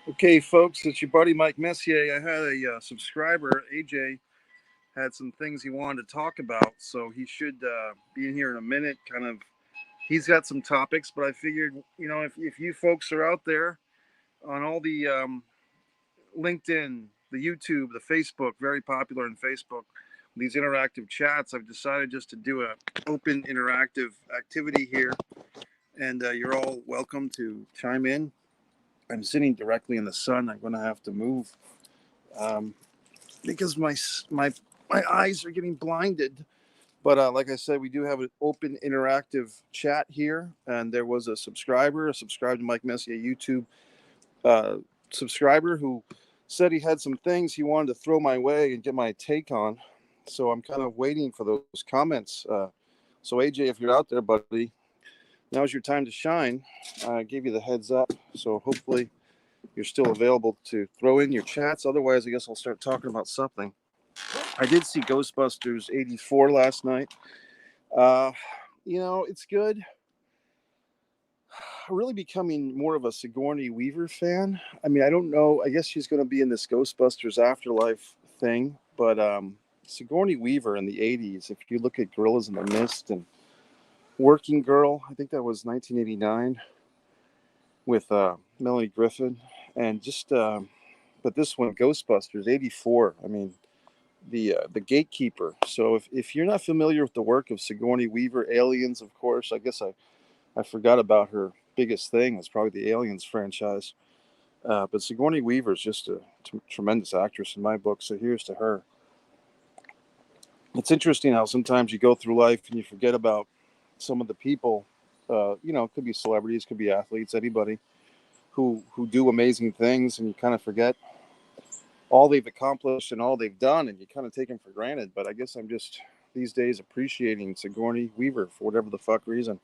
Okay, folks, it's your buddy Mike Messier. I had a subscriber, AJ, had some things he wanted to talk about, so he should be in here in a minute. He's got some topics, but I figured, if you folks are out there on all the LinkedIn, the YouTube, the Facebook, very popular in Facebook, these interactive chats, I've decided just to do a open interactive activity here, and you're all welcome to chime in. I'm sitting directly in the sun. I'm going to have to move um, because my eyes are getting blinded. But like I said, we do have an open interactive chat here, and there was a subscribed to Mike Messier YouTube uh, subscriber who said he had some things he wanted to throw my way and get my take on. So I'm kind of waiting for those comments. So AJ, if you're out there, buddy, now's your time to shine. I gave you the heads up, so hopefully you're still available to throw in your chats. Otherwise, I guess I'll start talking about something. I did see Ghostbusters 84 last night. Uh, it's good. Really becoming more of a Sigourney Weaver fan. I mean, I don't know. I guess she's going to be in this Ghostbusters Afterlife thing, but Sigourney Weaver in the 80s, if you look at Gorillas in the Mist and Working Girl, I think that was 1989 with Melanie Griffin. And but this one, Ghostbusters 84, I mean, the gatekeeper. So if you're not familiar with the work of Sigourney Weaver, Aliens, of course, I guess I forgot about her biggest thing. It's probably the Aliens franchise. But Sigourney Weaver is just a tremendous actress in my book. So here's to her. It's interesting how sometimes you go through life and you forget about some of the people. It could be celebrities, could be athletes, anybody who do amazing things, and you kind of forget all they've accomplished and all they've done, and you kind of take them for granted. But I guess I'm just these days appreciating Sigourney Weaver for whatever the fuck reason.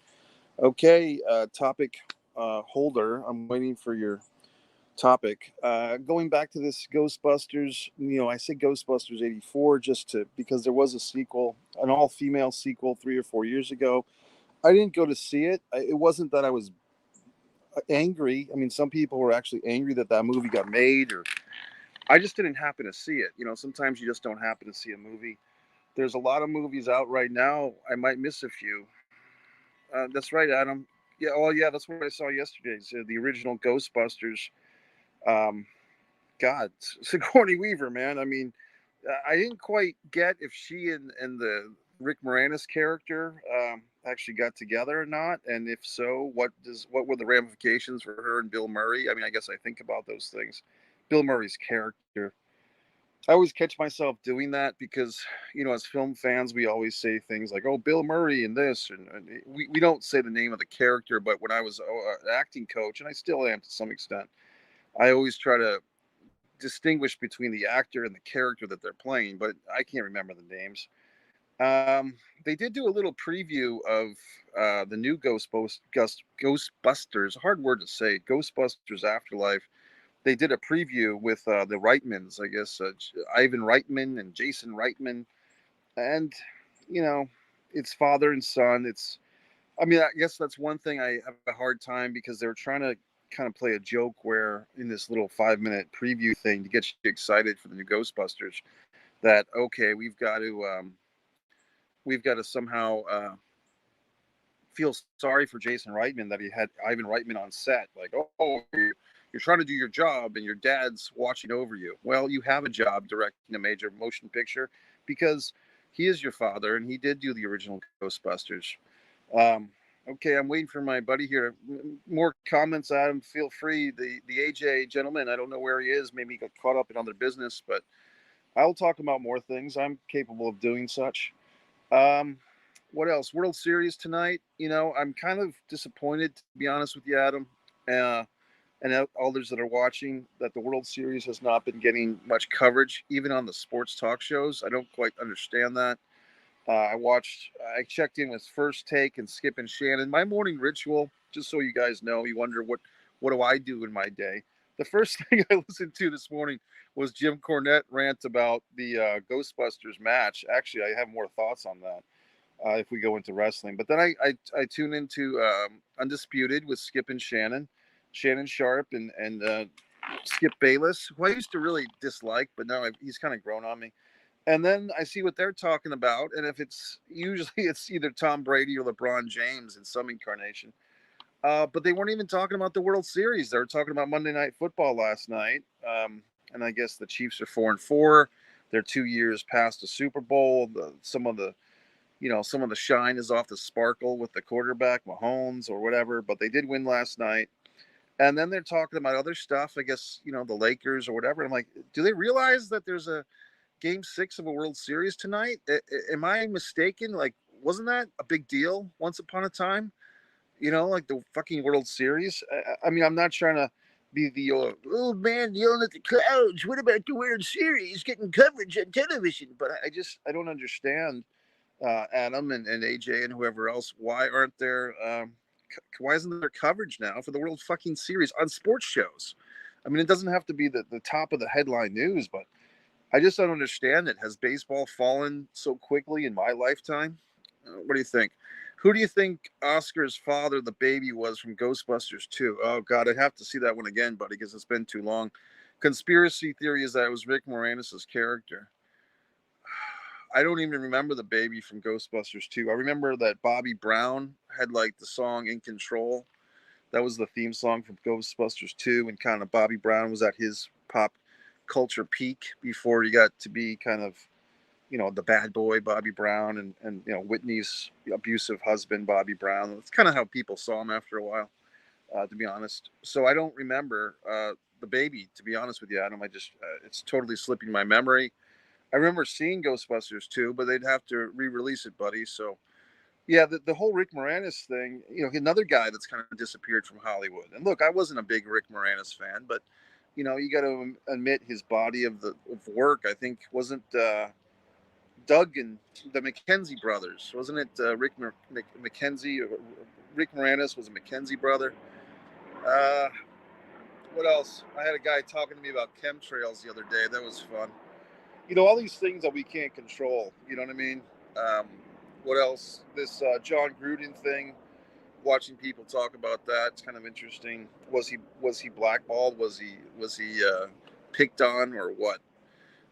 Okay, topic holder. I'm waiting for your topic. Going back to this Ghostbusters, I say Ghostbusters 84 because there was a sequel, an all-female sequel 3 or 4 years ago. I didn't go to see it. It wasn't that I was angry. I mean, some people were actually angry that movie got made, or I just didn't happen to see it. Sometimes you just don't happen to see a movie. There's a lot of movies out right now. I might miss a few. That's right, Adam. Yeah, oh yeah, that's what I saw yesterday. So the original Ghostbusters. Um, God, Sigourney Weaver, man. I mean, I didn't quite get if she and the Rick Moranis character actually got together or not, and if so, what were the ramifications for her and Bill Murray? I mean, I guess I think about those things. Bill Murray's character. I always catch myself doing that because, as film fans, we always say things like, "Oh, Bill Murray and this," and we don't say the name of the character. But when I was an acting coach, and I still am to some extent, I always try to distinguish between the actor and the character that they're playing, but I can't remember the names. They did do a little preview of the new Ghostbusters. Hard word to say. Ghostbusters Afterlife. They did a preview with the Reitmans, I guess, Ivan Reitman and Jason Reitman, and you know, it's father and son. I mean, I guess that's one thing I have a hard time because they're trying to kind of play a joke where in this little 5 minute preview thing to get you excited for the new Ghostbusters, that okay, we've got to somehow feel sorry for Jason Reitman that he had Ivan Reitman on set. Like, oh, you're trying to do your job and your dad's watching over you. Well, you have a job directing a major motion picture because he is your father and he did do the original Ghostbusters. Um, okay, I'm waiting for my buddy here. More comments, Adam. Feel free. The AJ gentleman, I don't know where he is. Maybe he got caught up in other business, but I'll talk about more things. I'm capable of doing such. Um, what else? World Series tonight. I'm kind of disappointed, to be honest with you, Adam, uh, and others that are watching, that the World Series has not been getting much coverage, even on the sports talk shows. I don't quite understand that. I checked in with First Take and Skip and Shannon. My morning ritual, just so you guys know, you wonder what do I do in my day. The first thing I listened to this morning was Jim Cornette rant about the Ghostbusters match. Actually, I have more thoughts on that if we go into wrestling. But then I tune into Undisputed with Skip and Shannon Sharp, and Skip Bayless, who I used to really dislike, but now he's kind of grown on me. And then I see what they're talking about, and if it's usually it's either Tom Brady or LeBron James in some incarnation. But they weren't even talking about the World Series. They were talking about Monday Night Football last night. And I guess the Chiefs are 4-4. They're 2 years past the Super Bowl. Some of the shine is off the sparkle with the quarterback, Mahomes or whatever. But they did win last night. And then they're talking about other stuff. I guess, the Lakers or whatever. I'm like, do they realize that there's a Game 6 of a World Series tonight? Am I mistaken? Like, wasn't that a big deal once upon a time? Like the fucking World Series. I mean, I'm not trying to be the old man yelling at the clouds. What about the World Series getting coverage on television? But I don't understand, Adam and AJ and whoever else. Why aren't there? Why isn't there coverage now for the World fucking Series on sports shows? I mean, it doesn't have to be the top of the headline news, but I just don't understand it. Has baseball fallen so quickly in my lifetime? What do you think? Who do you think Oscar's father, the baby, was from Ghostbusters 2? Oh, God, I'd have to see that one again, buddy, because it's been too long. Conspiracy theory is that it was Rick Moranis' character. I don't even remember the baby from Ghostbusters 2. I remember that Bobby Brown had, like, the song In Control. That was the theme song from Ghostbusters 2, and kind of Bobby Brown was at his pop culture peak before he got to be kind of the bad boy Bobby Brown and Whitney's abusive husband Bobby Brown. That's kind of how people saw him after a while, to be honest. So I don't remember the baby, to be honest with you, Adam. I just it's totally slipping my memory. I remember seeing Ghostbusters 2, but they'd have to re-release it, buddy. So yeah, the whole Rick Moranis thing, another guy that's kind of disappeared from Hollywood. And look, I wasn't a big Rick Moranis fan, but you got to admit his body of work. I think wasn't Doug and the McKenzie brothers. Wasn't it McKenzie? Rick Moranis was a McKenzie brother. What else? I had a guy talking to me about chemtrails the other day. That was fun. All these things that we can't control. You know what I mean? What else? This John Gruden thing. Watching people talk about that, it's kind of interesting. Was he blackballed? Was he picked on or what?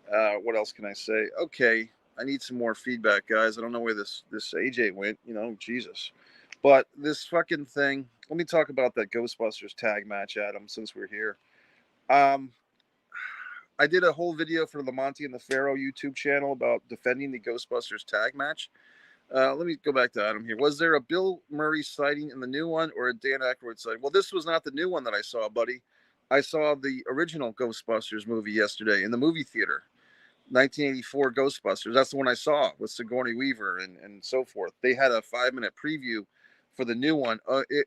What else can I say? Okay, I need some more feedback, guys. I don't know where this AJ went. Jesus. But this fucking thing. Let me talk about that Ghostbusters tag match, Adam. Since we're here, I did a whole video for the Monty and the Pharaoh YouTube channel about defending the Ghostbusters tag match. Let me go back to Adam here. Was there a Bill Murray sighting in the new one or a Dan Aykroyd sighting? Well, this was not the new one that I saw, buddy. I saw the original Ghostbusters movie yesterday in the movie theater. 1984 Ghostbusters. That's the one I saw with Sigourney Weaver and so forth. They had a 5-minute preview for the new one.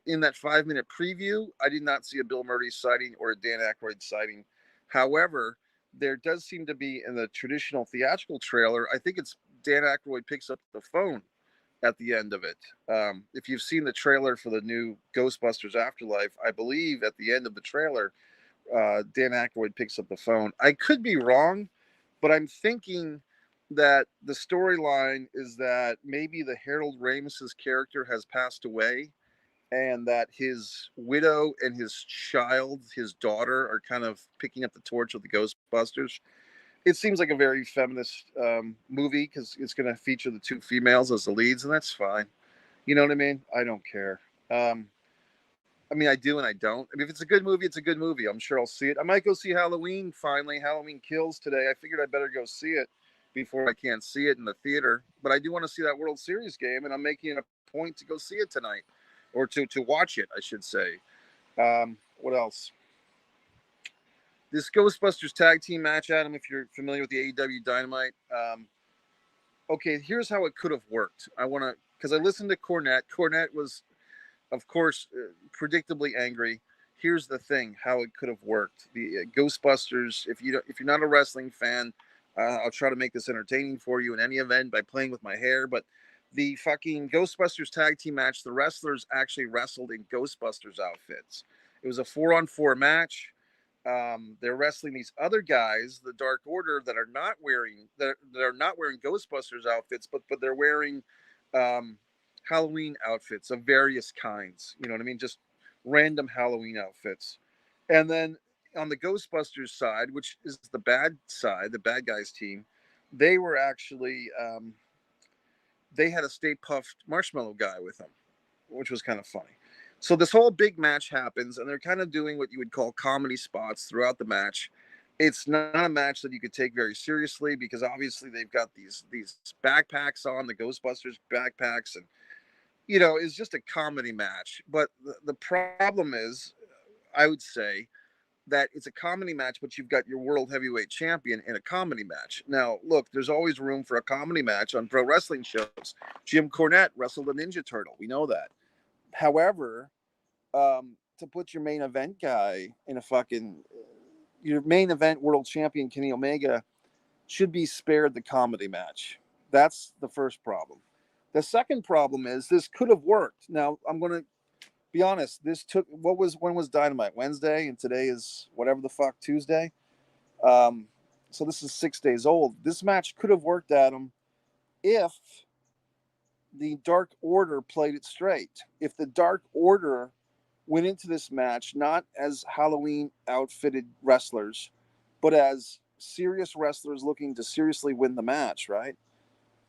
In that 5-minute preview, I did not see a Bill Murray sighting or a Dan Aykroyd sighting. However, there does seem to be in the traditional theatrical trailer, I think it's Dan Aykroyd picks up the phone at the end of it. If you've seen the trailer for the new Ghostbusters Afterlife, I believe at the end of the trailer, Dan Aykroyd picks up the phone. I could be wrong, but I'm thinking that the storyline is that maybe the Harold Ramis's character has passed away and that his widow and his child, his daughter, are kind of picking up the torch of the Ghostbusters. It seems like a very feminist movie because it's going to feature the two females as the leads, and that's fine. You know what I mean? I don't care. I mean, I do and I don't. I mean, if it's a good movie, it's a good movie. I'm sure I'll see it. I might go see Halloween finally. Halloween Kills today. I figured I better go see it before I can't see it in the theater. But I do want to see that World Series game, and I'm making it a point to go see it tonight, or to watch it, I should say. What else? This Ghostbusters tag team match, Adam, if you're familiar with the AEW Dynamite. Okay, here's how it could have worked. Because I listened to Cornette. Cornette was, of course, predictably angry. Here's the thing: how it could have worked. The Ghostbusters. If you're not a wrestling fan, I'll try to make this entertaining for you in any event by playing with my hair. But the fucking Ghostbusters tag team match, the wrestlers actually wrestled in Ghostbusters outfits. It was a 4-on-4 match. They're wrestling these other guys, the Dark Order, that are not wearing Ghostbusters outfits, but they're wearing Halloween outfits of various kinds. You know what I mean? Just random Halloween outfits. And then on the Ghostbusters side, which is the bad side, the bad guys team, they were actually they had a Stay Puffed Marshmallow guy with them, which was kind of funny. So this whole big match happens, and they're kind of doing what you would call comedy spots throughout the match. It's not a match that you could take very seriously because obviously they've got these backpacks on, the Ghostbusters backpacks, and it's just a comedy match. But the problem is, I would say that it's a comedy match, but you've got your world heavyweight champion in a comedy match. Now, look, there's always room for a comedy match on pro wrestling shows. Jim Cornette wrestled a Ninja Turtle. We know that. However, to put your main event guy in a fucking your main event world champion Kenny Omega should be spared the comedy match. That's the first problem. The second problem is this could have worked. Now, I'm going to be honest. When was Dynamite? Wednesday, and today is whatever the fuck, Tuesday. So this is 6 days old. This match could have worked, Adam, if the Dark Order played it straight. If the Dark Order went into this match not as Halloween outfitted wrestlers, but as serious wrestlers looking to seriously win the match, right?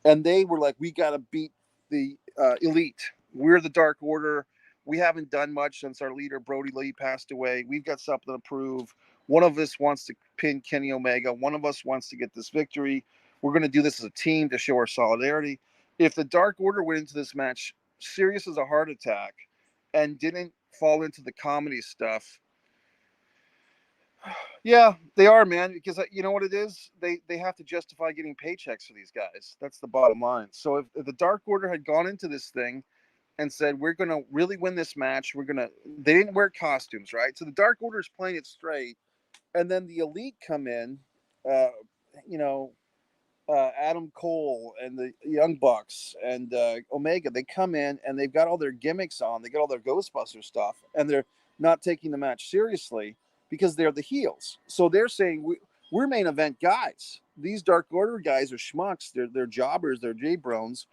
And they were like, we got to beat the Elite. We're the Dark Order. We haven't done much since our leader, Brody Lee, passed away. We've got something to prove. One of us wants to pin Kenny Omega. One of us wants to get this victory. We're going to do this as a team to show our solidarity. If the Dark Order went into this match serious as a heart attack and didn't fall into the comedy stuff, yeah, they are, man, because you know what it is? They have to justify getting paychecks for these guys. That's the bottom line. So if the Dark Order had gone into this thing and said, we're going to really win this match, they didn't wear costumes, right? So the Dark Order is playing it straight. And then the Elite come in, uh, you know, Adam Cole and the Young Bucks and Omega, they come in and they've got all their gimmicks on. They got all their Ghostbuster stuff, and they're not taking the match seriously because they're the heels. So they're saying, we're main event guys. These Dark Order guys are schmucks. They're jobbers. They're J-Brones.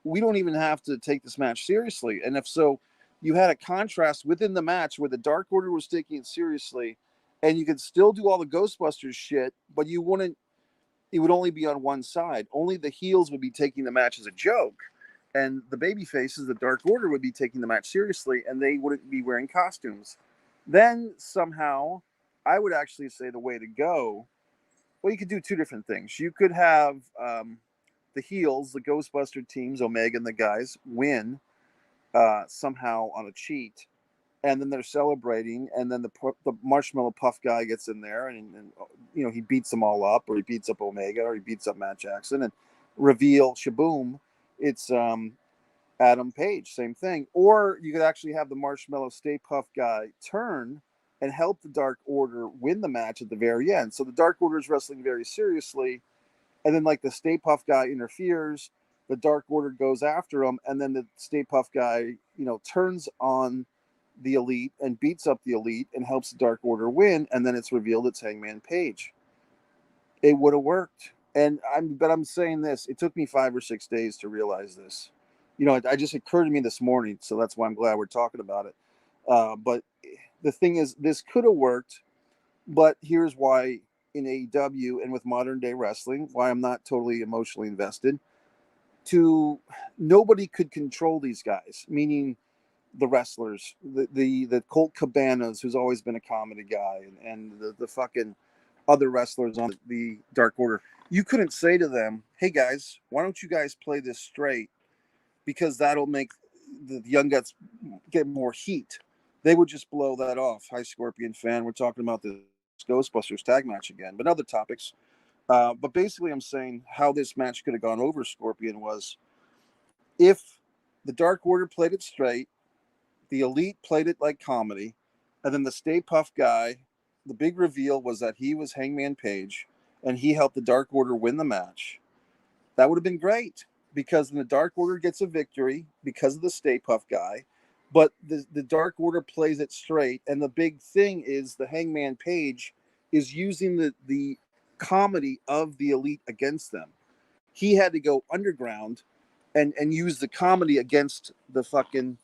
We don't even have to take this match seriously. And if so, you had a contrast within the match where the Dark Order was taking it seriously, and you could still do all the Ghostbusters shit, but it would only be on one side. Only the heels would be taking the match as a joke. And the baby faces, the Dark Order, would be taking the match seriously, and they wouldn't be wearing costumes. Then somehow, I would actually say the way to go, well, you could do two different things. You could have the heels, the Ghostbuster teams, Omega and the guys, win somehow on a cheat. And then they're celebrating, and then the Marshmallow Puff guy gets in there, and he beats them all up, or he beats up Omega, or he beats up Matt Jackson, and reveal, shaboom, it's Adam Page, same thing. Or you could actually have the Marshmallow Stay Puff guy turn and help the Dark Order win the match at the very end. So the Dark Order is wrestling very seriously, and then like the Stay Puff guy interferes, the Dark Order goes after him, and then the Stay Puff guy, turns on the Elite and beats up the Elite and helps the Dark Order win, and then it's revealed it's Hangman Page. It would have worked. But I'm saying this, it took me 5 or 6 days to realize this. It just occurred to me this morning, so that's why I'm glad we're talking about it. But the thing is, this could have worked, but here's why in AEW and with modern day wrestling, why I'm not totally emotionally invested. Nobody could control these guys, meaning the wrestlers, the Colt Cabanas, who's always been a comedy guy, and the fucking other wrestlers on the Dark Order. You couldn't say to them, hey guys, why don't you guys play this straight, because that'll make the Young Guts get more heat. They would just blow that off. Hi, Scorpion fan. We're talking about this Ghostbusters tag match again, but other topics. But basically, I'm saying how this match could have gone over, Scorpion, was if the Dark Order played it straight, the Elite played it like comedy, and then the Stay Puff guy, the big reveal was that he was Hangman Page, and he helped the Dark Order win the match. That would have been great, because then the Dark Order gets a victory because of the Stay Puff guy, but the Dark Order plays it straight, and the big thing is the Hangman Page is using the comedy of the Elite against them. He had to go underground and use the comedy against the fucking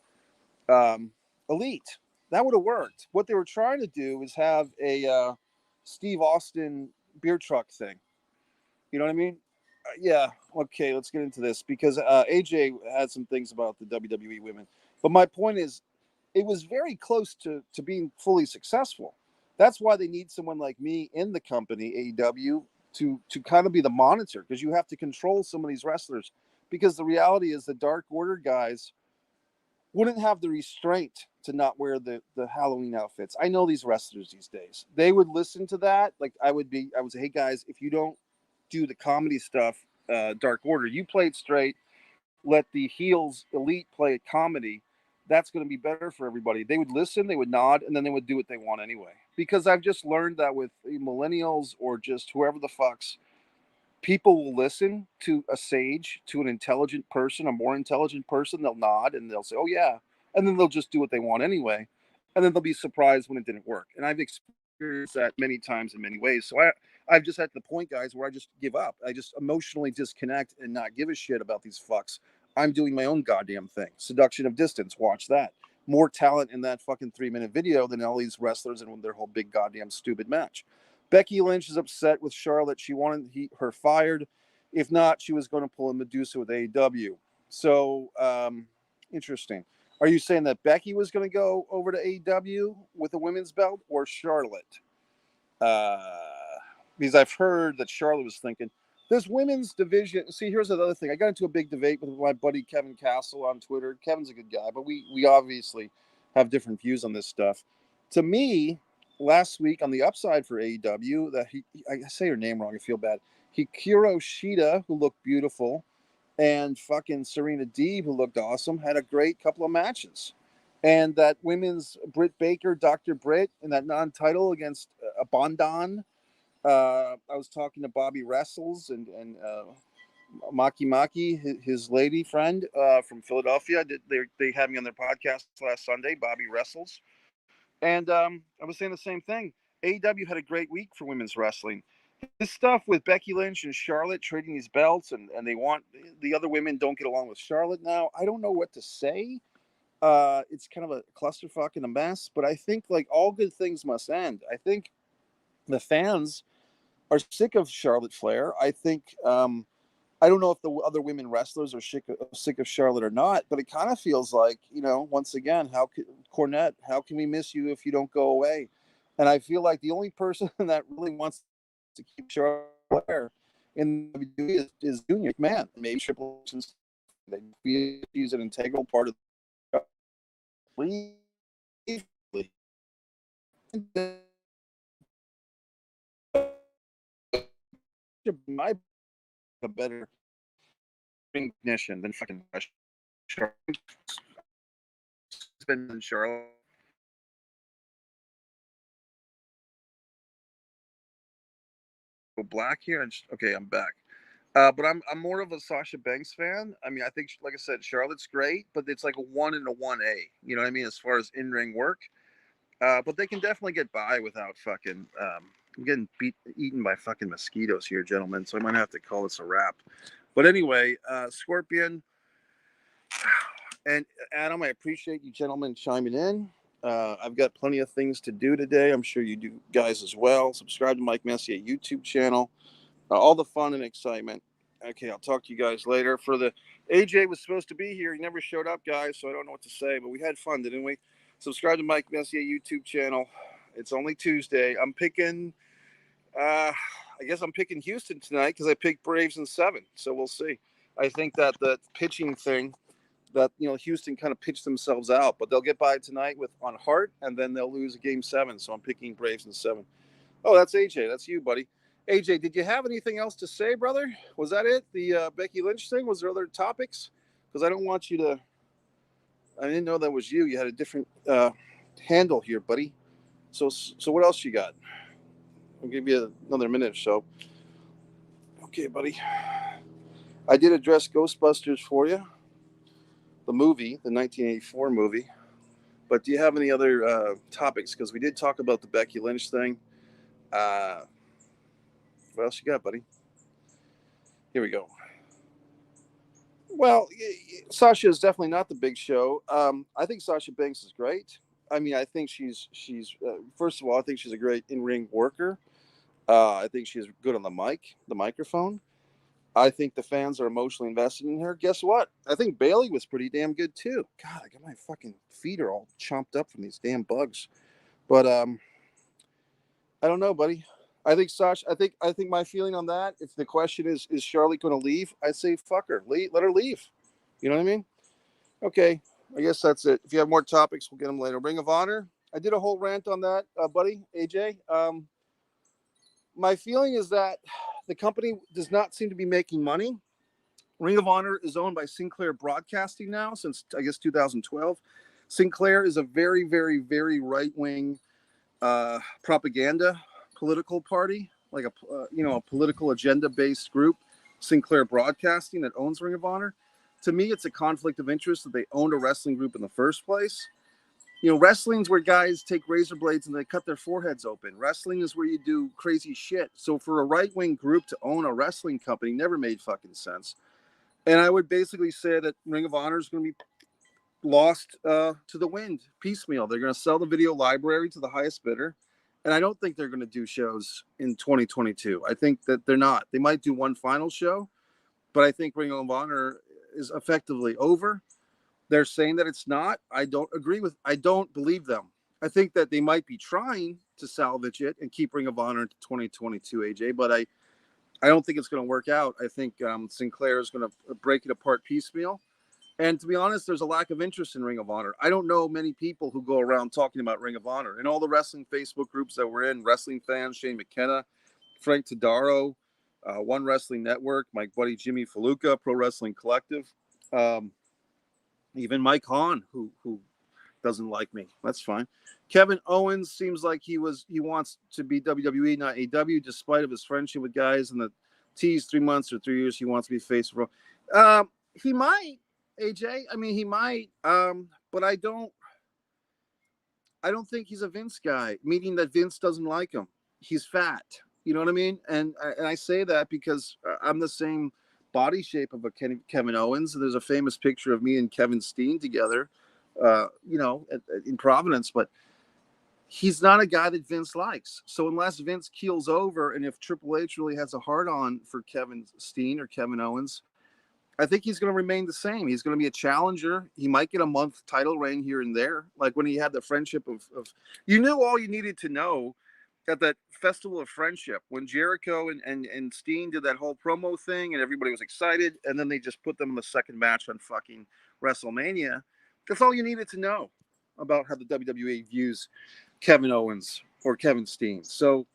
Elite. That would have worked. What they were trying to do is have a Steve Austin beer truck thing. You know what I mean? Yeah. Okay, let's get into this because AJ had some things about the WWE women. But my point is, it was very close to being fully successful. That's why they need someone like me in the company, AEW, to kind of be the monitor because you have to control some of these wrestlers. Because the reality is, the Dark Order guys wouldn't have the restraint to not wear the Halloween outfits. I know these wrestlers these days. They would listen to that. Like I would say, hey guys, if you don't do the comedy stuff, Dark Order, you play it straight. Let the heels elite play a comedy. That's going to be better for everybody. They would listen, they would nod, and then they would do what they want anyway. Because I've just learned that with millennials or just whoever the fucks, people will listen to a sage, to an intelligent person, a more intelligent person. They'll nod and they'll say, "Oh yeah," and then they'll just do what they want anyway, and then they'll be surprised when it didn't work. And I've experienced that many times in many ways. So I've just at the point, guys, where I just give up. I just emotionally disconnect and not give a shit about these fucks. I'm doing my own goddamn thing. Seduction of distance. Watch that. More talent in that fucking 3-minute video than all these wrestlers and their whole big goddamn stupid match. Becky Lynch is upset with Charlotte. She wanted her fired. If not, she was going to pull a Medusa with AEW. So, interesting. Are you saying that Becky was going to go over to AEW with a women's belt or Charlotte? Uh, because I've heard that Charlotte was thinking this women's division. See, here's another thing. I got into a big debate with my buddy Kevin Castle on Twitter. Kevin's a good guy, but we obviously have different views on this stuff. To me, last week on the upside for AEW, that I say her name wrong, I feel bad. Hikaru Shida, who looked beautiful, and fucking Serena Deeb, who looked awesome, had a great couple of matches. And that women's Britt Baker, Dr. Britt, in that non-title against Abandon. I was talking to Bobby Wrestles and Maki Maki, his lady friend from Philadelphia. They had me on their podcast last Sunday, Bobby Wrestles. And I was saying the same thing. AEW had a great week for women's wrestling. This stuff with Becky Lynch and Charlotte trading these belts, and they want the other women don't get along with Charlotte now. I don't know what to say. It's kind of a clusterfuck and a mess, but I think like all good things must end. I think the fans are sick of Charlotte Flair. I think I don't know if the other women wrestlers are sick of Charlotte or not, but it kind of feels like, once again, Cornette, how can we miss you if you don't go away? And I feel like the only person that really wants to keep Charlotte Flair in the WWE is Junior McMahon. Maybe Triple H. They feel he's an integral part of the league. My a better recognition than fucking Charlotte. Been in Charlotte. Go black here. Okay, I'm back. But I'm more of a Sasha Banks fan. I mean, I think, like I said, Charlotte's great, but it's like a 1 and a 1A. You know what I mean, as far as in-ring work. But they can definitely get by without fucking. I'm getting eaten by fucking mosquitoes here, gentlemen. So I might have to call this a wrap. But anyway, Scorpion and Adam, I appreciate you gentlemen chiming in. I've got plenty of things to do today. I'm sure you do guys as well. Subscribe to Mike Messier YouTube channel. All the fun and excitement. Okay, I'll talk to you guys later. For the AJ was supposed to be here. He never showed up, guys, so I don't know what to say, but we had fun, didn't we? Subscribe to Mike Messier YouTube channel. It's only Tuesday. I'm picking I guess I'm picking Houston tonight because I picked Braves in 7. So we'll see. I think that the pitching thing that Houston kind of pitched themselves out, but they'll get by tonight on heart, and then they'll lose Game 7. So I'm picking Braves in 7. Oh, that's AJ. That's you, buddy. AJ, did you have anything else to say, brother? Was that it? The Becky Lynch thing? Was there other topics? Because I don't want you to. I didn't know that was you. You had a different handle here, buddy. So what else you got? I'll give you another minute or so. Okay, buddy. I did address Ghostbusters for you, the movie, the 1984 movie. But do you have any other topics? Because we did talk about the Becky Lynch thing. What else you got, buddy? Here we go. Well, Sasha is definitely not the big show. I think Sasha Banks is great. I mean, I think she's first of all, I think she's a great in-ring worker. I think she's good on the microphone. I think the fans are emotionally invested in her. Guess what? I think Bailey was pretty damn good too. God, I got my fucking feet are all chomped up from these damn bugs. But I don't know, buddy. I think Sasha. I think my feeling on that. If the question is Charlotte going to leave? I say fuck her. Let her leave. You know what I mean? Okay. I guess that's it. If you have more topics, we'll get them later. Ring of Honor. I did a whole rant on that, buddy. AJ. My feeling is that the company does not seem to be making money. Ring of Honor is owned by Sinclair Broadcasting now since, I guess, 2012. Sinclair is a very, very, very right-wing propaganda political party, like a political agenda-based group, Sinclair Broadcasting, that owns Ring of Honor. To me, it's a conflict of interest that they owned a wrestling group in the first place. You know, wrestling's where guys take razor blades and they cut their foreheads open. Wrestling is where you do crazy shit. So for a right-wing group to own a wrestling company never made fucking sense. And I would basically say that Ring of Honor is going to be lost to the wind piecemeal. They're going to sell the video library to the highest bidder. And I don't think they're going to do shows in 2022. I think that they're not. They might do one final show, but I think Ring of Honor is effectively over. They're saying that it's not. I don't believe them. I think that they might be trying to salvage it and keep Ring of Honor into 2022, AJ, but I don't think it's going to work out. I think Sinclair is going to break it apart piecemeal. And to be honest, there's a lack of interest in Ring of Honor. I don't know many people who go around talking about Ring of Honor. In all the wrestling Facebook groups that we're in, Wrestling Fans, Shane McKenna, Frank Tadaro, One Wrestling Network, my buddy Jimmy Faluca, Pro Wrestling Collective, even Mike Hahn, who doesn't like me. That's fine. Kevin Owens seems like he wants to be WWE, not AEW, despite of his friendship with guys in the tease 3 months or 3 years. He wants to be face of Raw. He might, AJ. I mean, he might. But I don't think he's a Vince guy, meaning that Vince doesn't like him. He's fat. You know what I mean? And I say that because I'm the same body shape of a Kevin Owens. There's a famous picture of me and Kevin Steen together, in Providence, but he's not a guy that Vince likes. So unless Vince keels over, and if Triple H really has a hard-on for Kevin Steen or Kevin Owens, I think he's going to remain the same. He's going to be a challenger. He might get a month title reign here and there, like when he had the friendship of you knew all you needed to know at that Festival of Friendship when Jericho and Steen did that whole promo thing and everybody was excited, and then they just put them in the second match on fucking WrestleMania. That's all you needed to know about how the WWE views Kevin Owens or Kevin Steen. So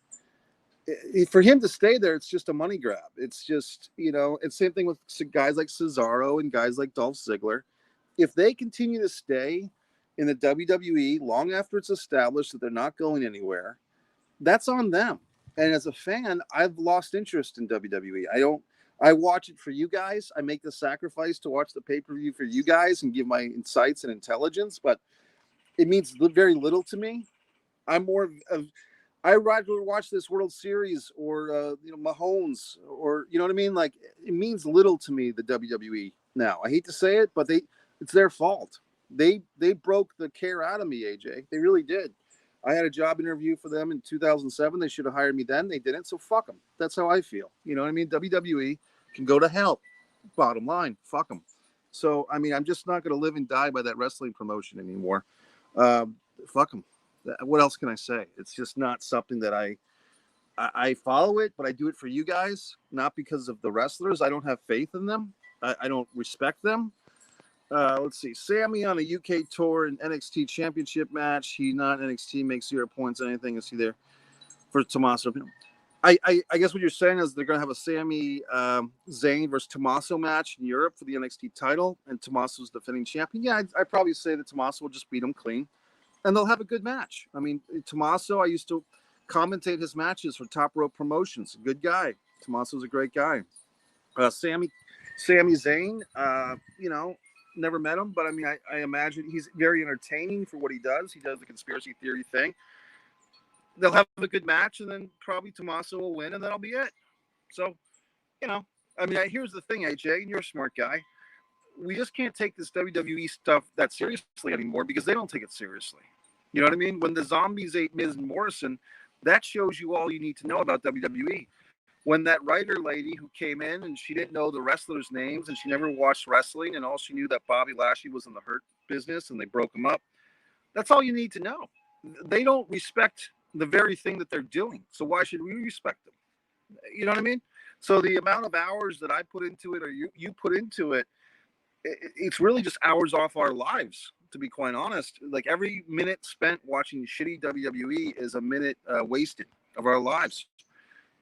for him to stay there, it's just a money grab. It's just, it's same thing with guys like Cesaro and guys like Dolph Ziggler. If they continue to stay in the WWE long after it's established that they're not going anywhere, that's on them. And as a fan, I've lost interest in WWE. I watch it for you guys. I make the sacrifice to watch the pay-per-view for you guys and give my insights and intelligence, but it means very little to me. I'm more of I rather watch this World Series or Mahomes, or you know what I mean? Like, it means little to me, the WWE now. I hate to say it, but it's their fault. They broke the care out of me, AJ. They really did. I had a job interview for them in 2007. They should have hired me then. They didn't, so fuck them. That's how I feel. You know what I mean? WWE can go to hell. Bottom line, fuck them. So, I mean, I'm just not going to live and die by that wrestling promotion anymore. Fuck them. What else can I say? It's just not something that I follow it, but I do it for you guys, not because of the wrestlers. I don't have faith in them. I don't respect them. Let's see. Sammy on a UK tour and NXT championship match. He not NXT, makes 0 points. Anything is he there for Tommaso? I guess what you're saying is they're going to have a Sammy Zayn versus Tommaso match in Europe for the NXT title, and Tommaso's defending champion. Yeah, I'd probably say that Tommaso will just beat him clean, and they'll have a good match. I mean, Tommaso, I used to commentate his matches for Top Rope Promotions. Good guy. Tommaso's a great guy. Sammy Zayn, never met him, but I mean, I imagine he's very entertaining for what he does. He does the conspiracy theory thing. They'll have a good match, and then probably Tommaso will win, and that'll be it. So, I mean, here's the thing, AJ, and you're a smart guy. We just can't take this WWE stuff that seriously anymore because they don't take it seriously. You know what I mean? When the zombies ate Miz and Morrison, that shows you all you need to know about WWE. When that writer lady who came in and she didn't know the wrestlers' names and she never watched wrestling and all she knew that Bobby Lashley was in the Hurt business and they broke him up, that's all you need to know. They don't respect the very thing that they're doing. So why should we respect them? You know what I mean? So the amount of hours that I put into it or you put into it, it's really just hours off our lives, to be quite honest. Like every minute spent watching shitty WWE is a minute wasted of our lives.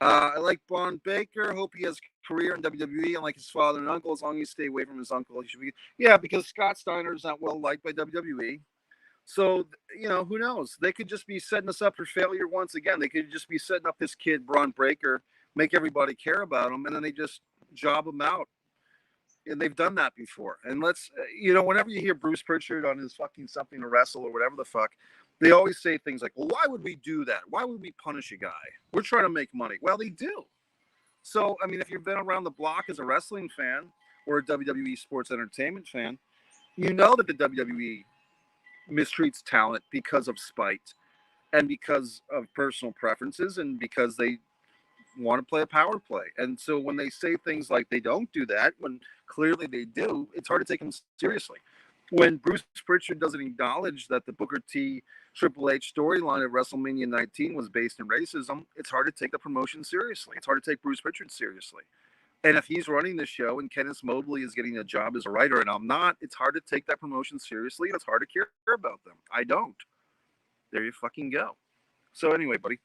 I like Braun Baker. Hope he has a career in WWE. Unlike his father and uncle, as long as you stay away from his uncle, he should be. Yeah, because Scott Steiner is not well liked by WWE. So, who knows? They could just be setting us up for failure once again. They could just be setting up this kid, Braun Breaker, make everybody care about him, and then they just job him out. And they've done that before. And whenever you hear Bruce Pritchard on his fucking something to wrestle or whatever the fuck, they always say things like, well, why would we do that? Why would we punish a guy? We're trying to make money. Well, they do. So, I mean, if you've been around the block as a wrestling fan or a WWE sports entertainment fan, you know that the WWE mistreats talent because of spite and because of personal preferences and because they want to play a power play. And so when they say things like they don't do that, when clearly they do, it's hard to take them seriously. When Bruce Pritchard doesn't acknowledge that the Booker T Triple H storyline of WrestleMania 19 was based in racism, it's hard to take the promotion seriously. It's hard to take Bruce Pritchard seriously. And if he's running the show and Kenneth Mobley is getting a job as a writer and I'm not, it's hard to take that promotion seriously and it's hard to care about them. I don't. There you fucking go. So anyway, buddy,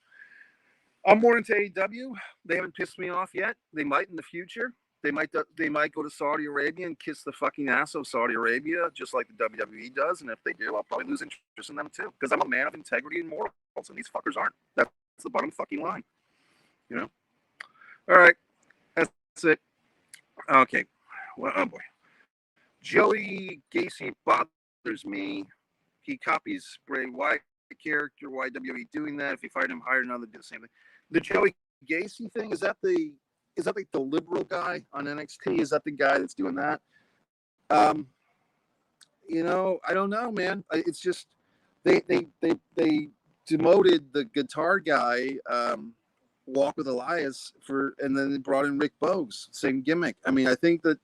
I'm more into AEW. They haven't pissed me off yet. They might in the future. They might go to Saudi Arabia and kiss the fucking ass of Saudi Arabia, just like the WWE does. And if they do, I'll probably lose interest in them too, because I'm a man of integrity and morals, and these fuckers aren't. That's the bottom fucking line. All right. That's it. Okay. Well, oh boy. Joey Gacy bothers me. He copies Bray Wyatt character. Why WWE doing that? If he fired him, hired another, do the same thing. The Joey Gacy thing, is that like the liberal guy on NXT? Is that the guy that's doing that? I don't know, man. It's just they demoted the guitar guy, Walk with Elias, and then they brought in Rick Bogues, same gimmick. I mean, I think that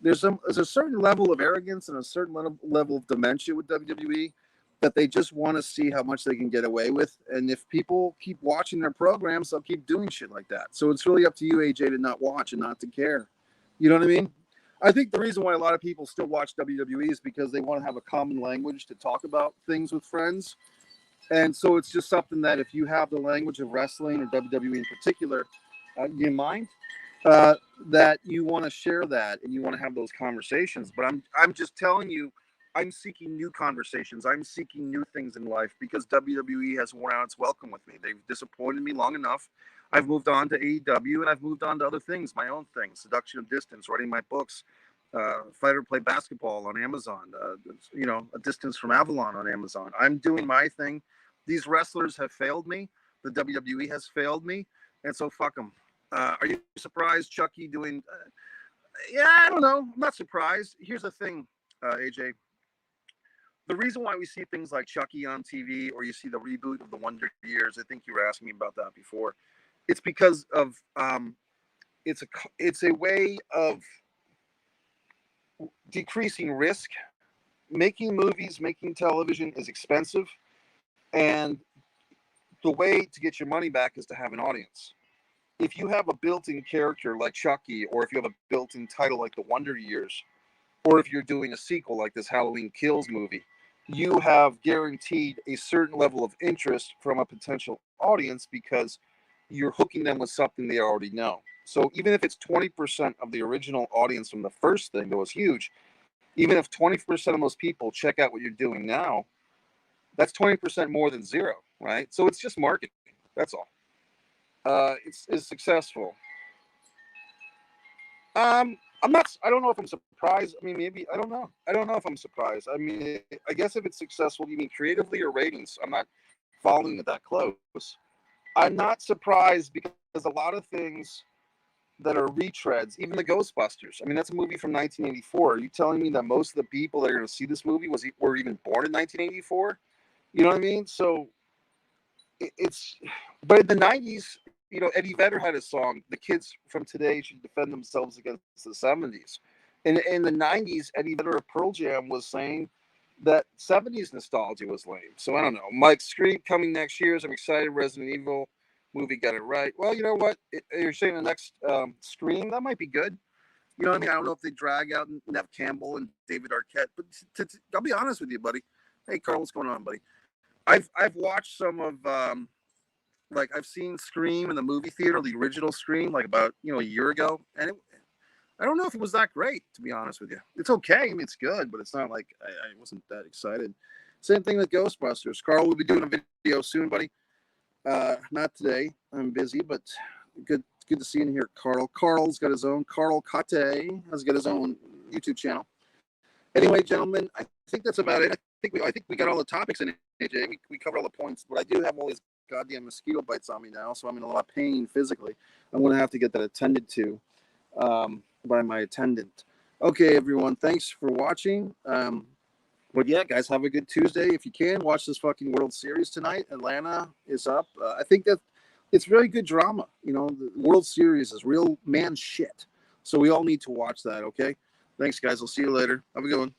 there's a certain level of arrogance and a certain level of dementia with WWE that they just want to see how much they can get away with. And if people keep watching their programs, they'll keep doing shit like that. So it's really up to you, AJ, to not watch and not to care. You know what I mean? I think the reason why a lot of people still watch WWE is because they want to have a common language to talk about things with friends. And so it's just something that if you have the language of wrestling or WWE in particular, you mind that you want to share that and you want to have those conversations. But I'm just telling you, I'm seeking new conversations. I'm seeking new things in life because WWE has worn out its welcome with me. They've disappointed me long enough. I've moved on to AEW and I've moved on to other things, my own things, Seduction of Distance, writing my books, Fighter Play Basketball on Amazon, A Distance from Avalon on Amazon. I'm doing my thing. These wrestlers have failed me. The WWE has failed me. And so fuck them. Are you surprised Chucky doing... yeah, I don't know. I'm not surprised. Here's the thing, AJ. The reason why we see things like Chucky on TV or you see the reboot of the Wonder Years, I think you were asking me about that before. It's because of it's a way of decreasing risk. Making movies, making television is expensive. And the way to get your money back is to have an audience. If you have a built-in character like Chucky, or if you have a built-in title like the Wonder Years, or if you're doing a sequel like this Halloween Kills movie, you have guaranteed a certain level of interest from a potential audience because you're hooking them with something they already know. So even if it's 20% of the original audience from the first thing that was huge, even if 20% of those people check out what you're doing now, that's 20% more than zero, right? So it's just marketing. That's all. It's successful. I don't know if I'm surprised. I mean, maybe, I don't know. I don't know if I'm surprised. I mean, I guess if it's successful, you mean creatively or ratings? I'm not following it that close. I'm not surprised because a lot of things that are retreads, even the Ghostbusters. I mean, that's a movie from 1984. Are you telling me that most of the people that are going to see this movie were even born in 1984? You know what I mean? So it's, but in the 90s, you know, Eddie Vedder had a song, "The kids from today should defend themselves against the 70s." And in the 90s, Eddie Vedder of Pearl Jam was saying that 70s nostalgia was lame. So I don't know. Mike, Scream coming next year. I'm excited. Resident Evil movie got it right. Well, you know what? You're saying the next Scream, that might be good. You know what I mean? I don't know if they drag out Nev Campbell and David Arquette, but I'll be honest with you, buddy. Hey, Carl, what's going on, buddy? I've watched some of like I've seen Scream in the movie theater, the original Scream, like about a year ago, and I don't know if it was that great, to be honest with you. It's okay, I mean it's good, but it's not like I wasn't that excited. Same thing with Ghostbusters. Carl will be doing a video soon, buddy. Not today, I'm busy, but good to see you here, Carl. Carl's got his own Carl Kate has got his own YouTube channel. Anyway, gentlemen, I think that's about it. I think we got all the topics in it, AJ. We covered all the points, but I do have all these goddamn mosquito bites on me now, so I'm in a lot of pain physically. I'm going to have to get that attended to by my attendant. Okay, everyone, thanks for watching. But yeah, guys, have a good Tuesday. If you can, watch this fucking World Series tonight. Atlanta is up. I think that it's very good drama. You know, the World Series is real man shit. So we all need to watch that, okay? Thanks, guys. I'll see you later. Have a good one.